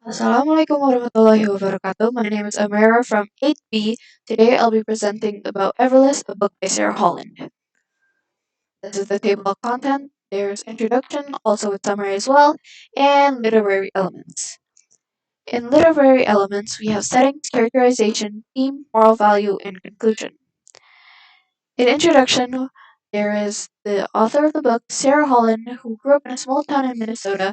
Assalamualaikum warahmatullahi wabarakatuh. My name is Amirah from 8B. Today I'll be presenting about Everless, a book by Sarah Holland. This is the table of content. There's introduction, also with summary as well, and literary elements. In literary elements, we have settings, characterization, theme, moral value, and conclusion. In introduction, there is the author of the book, Sarah Holland, who grew up in a small town in Minnesota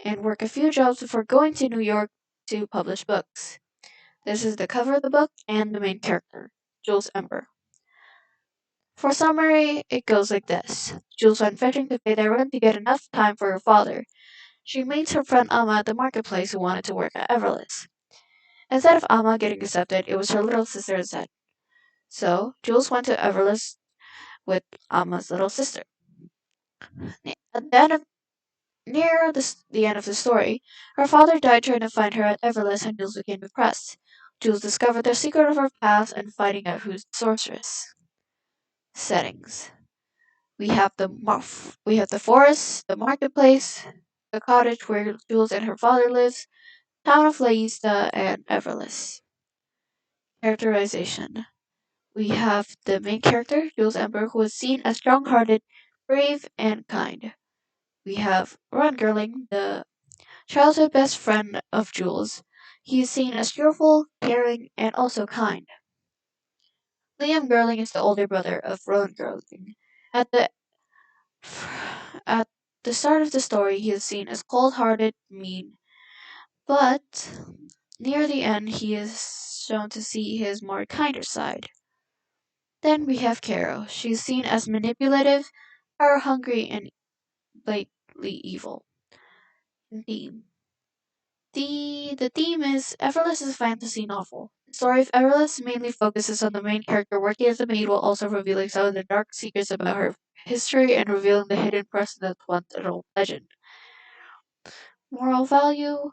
and worked a few jobs before going to New York to publish books. This is the cover of the book and the main character, Jules Ember. For summary, it goes like this. Jules went fishing to pay their rent to get enough time for her father. She meets her friend Amma at the marketplace who wanted to work at Everless. Instead of Amma getting accepted, it was her little sister instead. So, Jules went to Everless with Amma's little sister. At the end of, near the end of the story, her father died trying to find her at Everless and Jules became depressed. Jules discovered the secret of her past and finding out who's the sorceress. Settings. We have the forest, the marketplace, the cottage where Jules and her father lives, town of Laista, and Everless. Characterization. We have the main character, Jules Ember, who is seen as strong-hearted, brave, and kind. We have Ron Gerling, the childhood best friend of Jules. He is seen as cheerful, caring, and also kind. Liam Gerling is the older brother of Ron Gerling. At the At the start of the story, he is seen as cold-hearted, mean, but near the end, he is shown to see his more kinder side. Then we have Carol. She is seen as manipulative, power-hungry, and blatantly evil. Theme. The theme is Everless is a fantasy novel. The story of Everless mainly focuses on the main character working as a maid while also revealing some of the dark secrets about her history and revealing the hidden person that once an old legend. Moral value.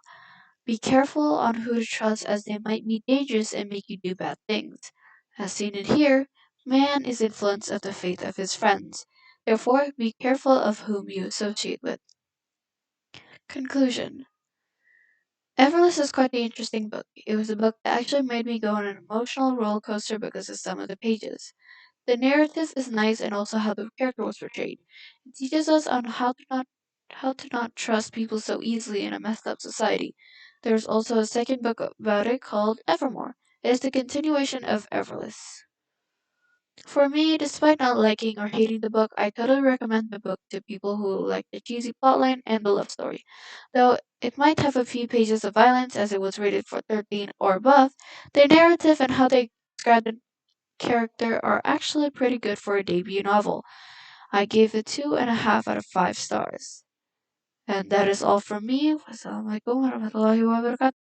Be careful on who to trust as they might be dangerous and make you do bad things. As seen in here, man is influenced of the fate of his friends. Therefore, be careful of whom you associate with. Conclusion. Everless is quite an interesting book. It was a book that actually made me go on an emotional roller coaster because of some of the pages. The narrative is nice and also how the character was portrayed. It teaches us on how to not trust people so easily in a messed up society. There's also a second book about it called Evermore. It is the continuation of Everless. For me, despite not liking or hating the book, I totally recommend the book to people who like the cheesy plotline and the love story. Though it might have a few pages of violence as it was rated for 13 or above, the narrative and how they describe the character are actually pretty good for a debut novel. I gave it 2.5 out of 5 stars. And that is all from me. Wassalamualaikum warahmatullahi wabarakatuh.